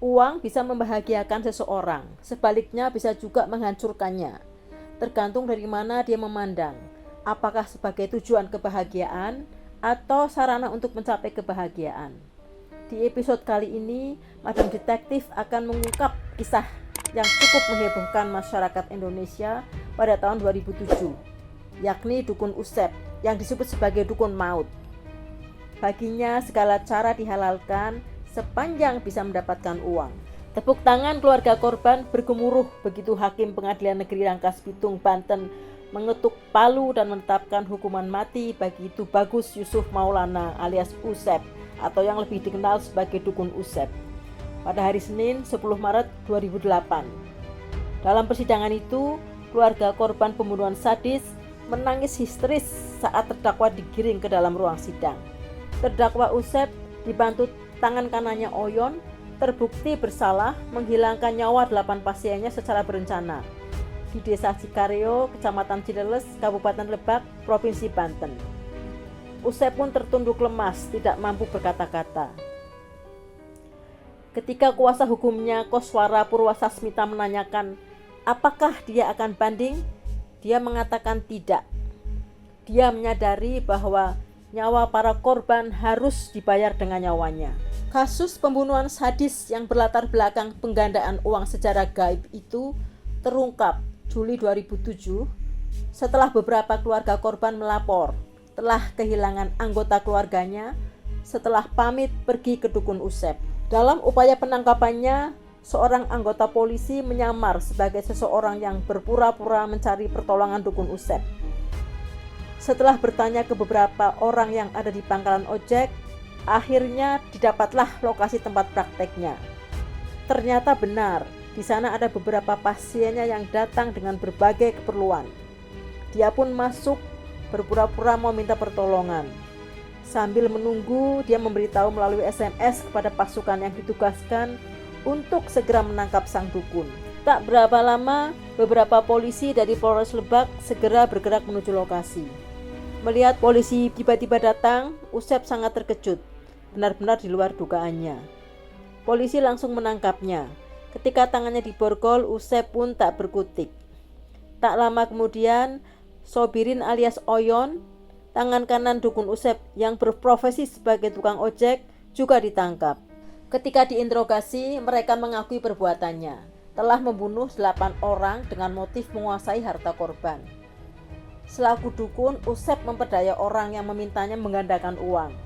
Uang bisa membahagiakan seseorang, sebaliknya bisa juga menghancurkannya. Tergantung dari mana dia memandang, apakah sebagai tujuan kebahagiaan atau sarana untuk mencapai kebahagiaan. Di episode kali ini, Madam Detektif akan mengungkap kisah yang cukup menghebohkan masyarakat Indonesia pada tahun 2007, yakni Dukun Usep yang disebut sebagai dukun maut. Baginya segala cara dihalalkan sepanjang bisa mendapatkan uang. Tepuk tangan keluarga korban bergemuruh begitu Hakim Pengadilan Negeri Rangkas Bitung, Banten mengetuk palu dan menetapkan hukuman mati bagi Tubagus Yusuf Maulana alias Usep atau yang lebih dikenal sebagai Dukun Usep pada hari Senin 10 Maret 2008. Dalam persidangan itu, keluarga korban pembunuhan sadis menangis histeris saat terdakwa digiring ke dalam ruang sidang. Terdakwa Usep dibantu tangan kanannya Oyon terbukti bersalah menghilangkan nyawa 8 pasiennya secara berencana di Desa Cikareo, Kecamatan Cileles, Kabupaten Lebak, Provinsi Banten. Usep pun tertunduk lemas, tidak mampu berkata-kata. Ketika kuasa hukumnya Koswara Purwasasmita menanyakan apakah dia akan banding, dia mengatakan tidak. Dia menyadari bahwa nyawa para korban harus dibayar dengan nyawanya. Kasus pembunuhan sadis yang berlatar belakang penggandaan uang secara gaib itu terungkap Juli 2007 setelah beberapa keluarga korban melapor telah kehilangan anggota keluarganya setelah pamit pergi ke Dukun Usep. Dalam upaya penangkapannya, seorang anggota polisi menyamar sebagai seseorang yang berpura-pura mencari pertolongan Dukun Usep. Setelah bertanya ke beberapa orang yang ada di pangkalan ojek, akhirnya didapatlah lokasi tempat prakteknya. Ternyata benar, di sana ada beberapa pasiennya yang datang dengan berbagai keperluan. Dia pun masuk berpura-pura mau minta pertolongan. Sambil menunggu, dia memberitahu melalui SMS kepada pasukan yang ditugaskan untuk segera menangkap sang dukun. Tak berapa lama, beberapa polisi dari Polres Lebak segera bergerak menuju lokasi. Melihat polisi tiba-tiba datang, Usep sangat terkejut, benar-benar di luar dugaannya. Polisi langsung menangkapnya. Ketika tangannya diborgol, Usep pun tak berkutik. Tak lama kemudian, Sobirin alias Oyon, tangan kanan dukun Usep yang berprofesi sebagai tukang ojek, juga ditangkap. Ketika diinterogasi, mereka mengakui perbuatannya, telah membunuh 8 orang dengan motif menguasai harta korban. Selaku dukun, Usep memperdaya orang yang memintanya menggandakan uang,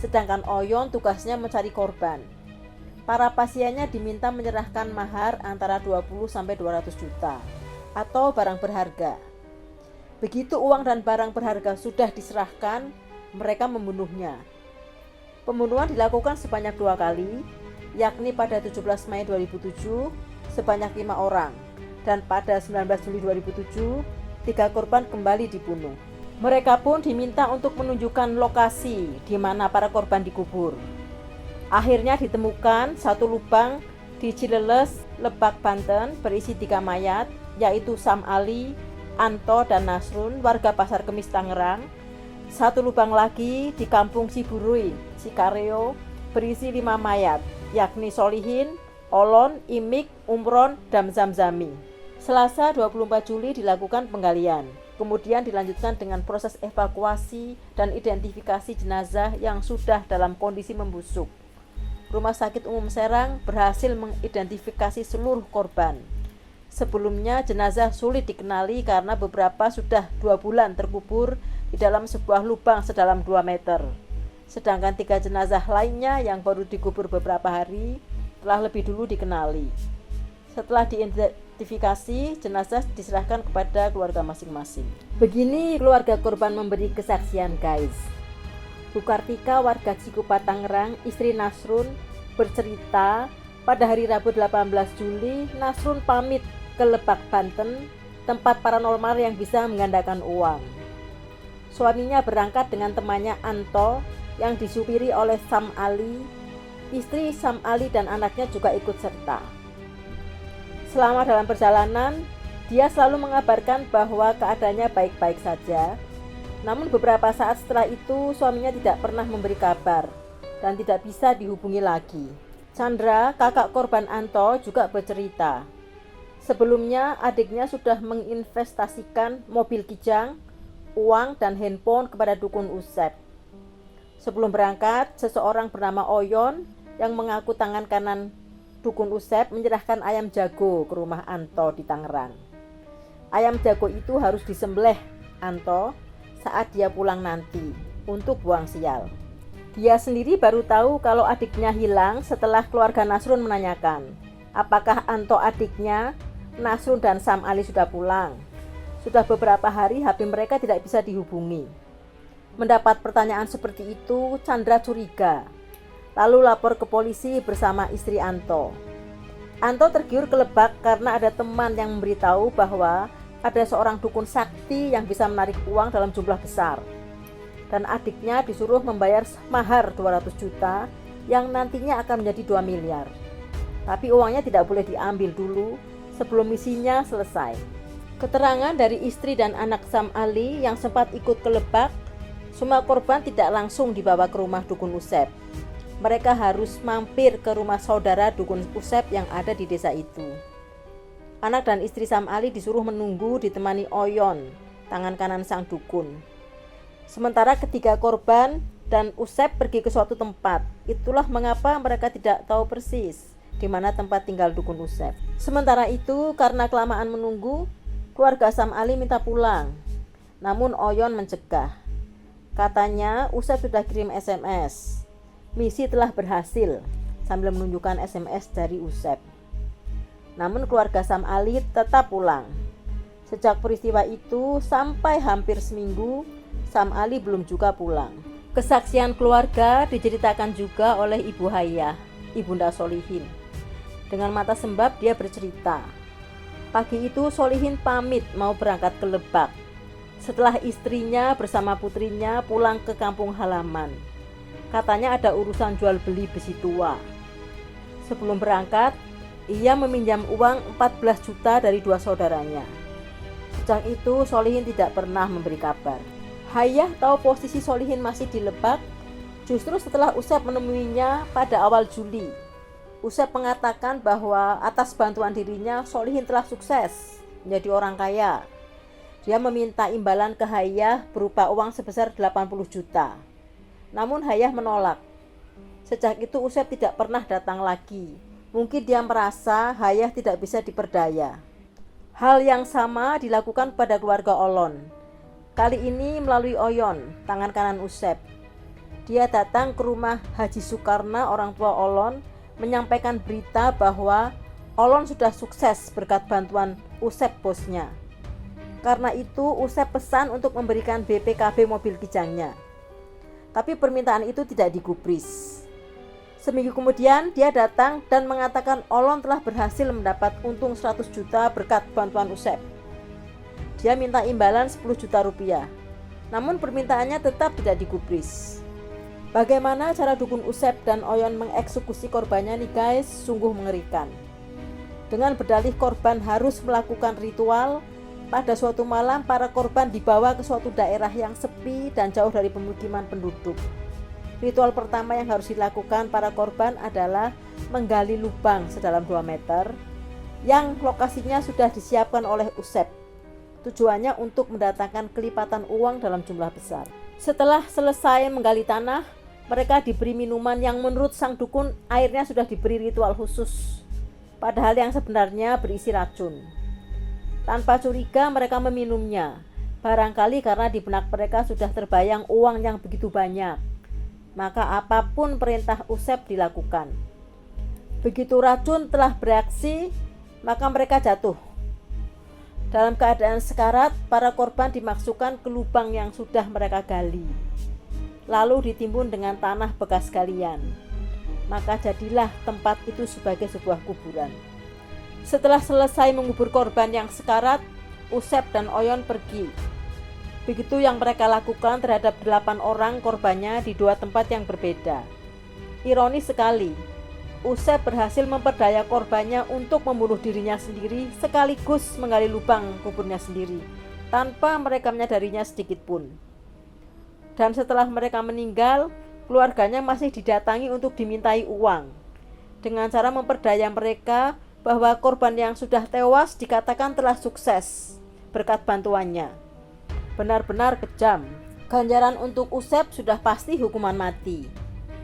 sedangkan Oyon tugasnya mencari korban. Para pasiennya diminta menyerahkan mahar antara 20-200 juta atau barang berharga. Begitu uang dan barang berharga sudah diserahkan, mereka membunuhnya. Pembunuhan dilakukan sebanyak 2 kali, yakni pada 17 Mei 2007 sebanyak 5 orang, dan pada 19 Juli 2007 3 korban kembali dibunuh. Mereka pun diminta untuk menunjukkan lokasi di mana para korban dikubur. Akhirnya ditemukan satu lubang di Cileles, Lebak, Banten berisi 3 mayat, yaitu Sam Ali, Anto, dan Nasrun, warga Pasar Kemis, Tangerang. Satu lubang lagi di Kampung Ciburui, Cikareo, berisi 5 mayat, yakni Solihin, Olon, Imik, Umron, dan Zamzami. Selasa 24 Juli dilakukan penggalian, kemudian dilanjutkan dengan proses evakuasi dan identifikasi jenazah yang sudah dalam kondisi membusuk. Rumah Sakit Umum Serang berhasil mengidentifikasi seluruh korban. Sebelumnya jenazah sulit dikenali karena beberapa sudah 2 bulan terkubur di dalam sebuah lubang sedalam 2 meter. Sedangkan 3 jenazah lainnya yang baru dikubur beberapa hari telah lebih dulu dikenali. Setelah diidentifikasi, jenazah diserahkan kepada keluarga masing-masing. Begini keluarga korban memberi kesaksian, guys. Bu Kartika, warga Cikupa, Tangerang, istri Nasrun, bercerita pada hari Rabu 18 Juli, Nasrun pamit ke Lebak, Banten, tempat paranormal yang bisa menggandakan uang. Suaminya berangkat dengan temannya Anto yang disupiri oleh Sam Ali. Istri Sam Ali dan anaknya juga ikut serta. Selama dalam perjalanan, dia selalu mengabarkan bahwa keadaannya baik-baik saja. Namun beberapa saat setelah itu suaminya tidak pernah memberi kabar dan tidak bisa dihubungi lagi. Chandra, kakak korban Anto, juga bercerita. Sebelumnya adiknya sudah menginvestasikan mobil kijang, uang, dan handphone kepada dukun Usep. Sebelum berangkat, seseorang bernama Oyon yang mengaku tangan kanan dukun Usep menyerahkan ayam jago ke rumah Anto di Tangerang. Ayam jago itu harus disembelih Anto saat dia pulang nanti untuk buang sial. Dia sendiri baru tahu kalau adiknya hilang setelah keluarga Nasrun menanyakan, apakah Anto adiknya, Nasrun dan Sam Ali sudah pulang. Sudah beberapa hari HP mereka tidak bisa dihubungi. Mendapat pertanyaan seperti itu, Chandra curiga. Lalu lapor ke polisi bersama istri Anto. Anto tergiur ke Lebak karena ada teman yang memberitahu bahwa ada seorang dukun sakti yang bisa menarik uang dalam jumlah besar. Dan adiknya disuruh membayar mahar 200 juta yang nantinya akan menjadi 2 miliar. Tapi uangnya tidak boleh diambil dulu sebelum misinya selesai. Keterangan dari istri dan anak Sam Ali yang sempat ikut ke Lebak, semua korban tidak langsung dibawa ke rumah dukun Usep. Mereka harus mampir ke rumah saudara dukun Usep yang ada di desa itu. Anak dan istri Sam Ali disuruh menunggu ditemani Oyon, tangan kanan sang dukun. Sementara ketiga korban dan Usep pergi ke suatu tempat. Itulah mengapa mereka tidak tahu persis di mana tempat tinggal dukun Usep. Sementara itu, karena kelamaan menunggu, keluarga Sam Ali minta pulang. Namun Oyon mencegah. Katanya Usep sudah kirim SMS. Misi telah berhasil, sambil menunjukkan SMS dari Usep. Namun keluarga Sam Ali tetap pulang. Sejak peristiwa itu sampai hampir seminggu, Sam Ali belum juga pulang. Kesaksian keluarga diceritakan juga oleh Ibu Hayah, Ibunda Solihin. Dengan mata sembab dia bercerita. Pagi itu Solihin pamit mau berangkat ke Lebak. Setelah istrinya bersama putrinya pulang ke kampung halaman. Katanya ada urusan jual beli besi tua. Sebelum berangkat, ia meminjam uang 14 juta dari 2 saudaranya. Sejak itu Solihin tidak pernah memberi kabar. Hayah tahu posisi Solihin masih di Lebak justru setelah Usep menemuinya pada awal Juli. Usep mengatakan bahwa atas bantuan dirinya Solihin telah sukses menjadi orang kaya. Dia meminta imbalan ke Hayah berupa uang sebesar 80 juta. Namun Hayah menolak. Sejak itu Usep tidak pernah datang lagi. Mungkin dia merasa Hayah tidak bisa diperdaya. Hal yang sama dilakukan pada keluarga Olon. Kali ini melalui Oyon, tangan kanan Usep. Dia datang ke rumah Haji Sukarna, orang tua Olon, menyampaikan berita bahwa Olon sudah sukses berkat bantuan Usep bosnya. Karena itu Usep pesan untuk memberikan BPKB mobil kijangnya. Tapi permintaan itu tidak digubris. Seminggu kemudian dia datang dan mengatakan Olon telah berhasil mendapat untung 100 juta berkat bantuan Usep. Dia minta imbalan 10 juta rupiah. Namun permintaannya tetap tidak digubris. Bagaimana cara dukun Usep dan Oyon mengeksekusi korbannya nih guys, sungguh mengerikan. Dengan berdalih korban harus melakukan ritual, pada suatu malam para korban dibawa ke suatu daerah yang sepi dan jauh dari pemukiman penduduk. Ritual pertama yang harus dilakukan para korban adalah menggali lubang sedalam 2 meter yang lokasinya sudah disiapkan oleh Usep. Tujuannya untuk mendatangkan kelipatan uang dalam jumlah besar. Setelah selesai menggali tanah, mereka diberi minuman yang menurut sang dukun airnya sudah diberi ritual khusus, padahal yang sebenarnya berisi racun. Tanpa curiga mereka meminumnya, barangkali karena di benak mereka sudah terbayang uang yang begitu banyak. Maka apapun perintah Usep dilakukan. Begitu racun telah bereaksi, maka mereka jatuh. Dalam keadaan sekarat, para korban dimasukkan ke lubang yang sudah mereka gali. Lalu ditimbun dengan tanah bekas galian. Maka jadilah tempat itu sebagai sebuah kuburan. Setelah selesai mengubur korban yang sekarat, Usep dan Oyon pergi. Begitu yang mereka lakukan terhadap 8 orang korbannya di 2 tempat yang berbeda. Ironis sekali, Usep berhasil memperdaya korbannya untuk membunuh dirinya sendiri sekaligus menggali lubang kuburnya sendiri, tanpa mereka menyadarinya sedikit pun. Dan setelah mereka meninggal, keluarganya masih didatangi untuk dimintai uang. dengan cara memperdaya mereka bahwa korban yang sudah tewas dikatakan telah sukses berkat bantuannya. Benar-benar kejam. Ganjaran untuk Usep sudah pasti hukuman mati.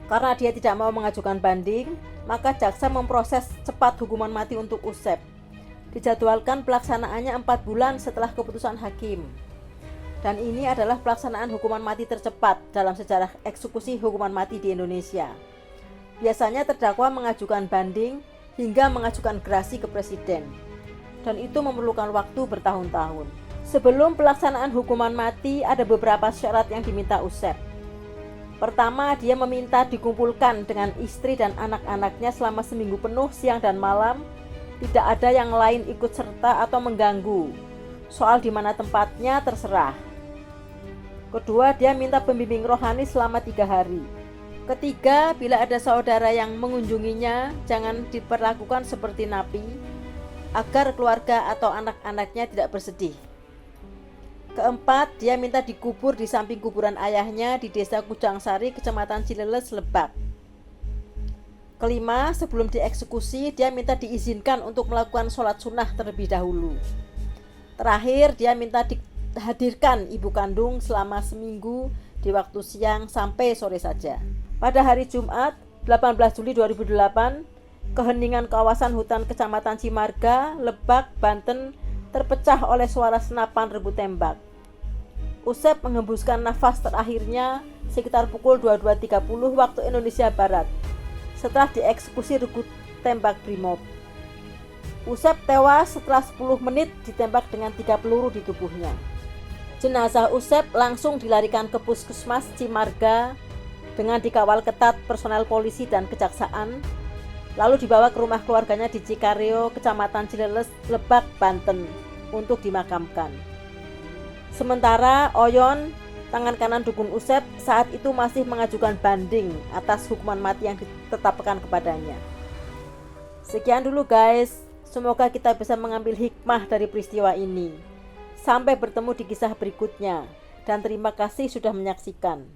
Karena dia tidak mau mengajukan banding, maka jaksa memproses cepat hukuman mati untuk Usep. Dijadwalkan pelaksanaannya 4 bulan setelah keputusan hakim. Dan ini adalah pelaksanaan hukuman mati tercepat dalam sejarah eksekusi hukuman mati di Indonesia. Biasanya terdakwa mengajukan banding hingga mengajukan gerasi ke presiden. Dan itu memerlukan waktu bertahun-tahun. Sebelum pelaksanaan hukuman mati, ada beberapa syarat yang diminta Usep. Pertama, dia meminta dikumpulkan dengan istri dan anak-anaknya selama seminggu penuh siang dan malam. Tidak ada yang lain ikut serta atau mengganggu. Soal di mana tempatnya terserah. Kedua, dia minta pembimbing rohani selama 3 hari. Ketiga, bila ada saudara yang mengunjunginya, jangan diperlakukan seperti napi, agar keluarga atau anak-anaknya tidak bersedih. Keempat, dia minta dikubur di samping kuburan ayahnya di desa Kujangsari, kecamatan Cileles, Lebak. Kelima, sebelum dieksekusi, dia minta diizinkan untuk melakukan sholat sunnah terlebih dahulu. Terakhir, dia minta dihadirkan ibu kandung selama seminggu di waktu siang sampai sore saja. Pada hari Jumat, 18 Juli 2008, keheningan kawasan hutan Kecamatan Cimarga, Lebak, Banten terpecah oleh suara senapan rebut tembak. Usep menghembuskan nafas terakhirnya sekitar pukul 22.30 waktu Indonesia Barat setelah dieksekusi rebut tembak Brimob. Usep tewas setelah 10 menit ditembak dengan 3 peluru di tubuhnya. Jenazah Usep langsung dilarikan ke Puskesmas Cimarga dengan dikawal ketat personel polisi dan kejaksaan, lalu dibawa ke rumah keluarganya di Cikareo, Kecamatan Cileles, Lebak, Banten untuk dimakamkan. Sementara Oyon, tangan kanan dukun Usep, saat itu masih mengajukan banding atas hukuman mati yang ditetapkan kepadanya. Sekian dulu guys, semoga kita bisa mengambil hikmah dari peristiwa ini. Sampai bertemu di kisah berikutnya, dan terima kasih sudah menyaksikan.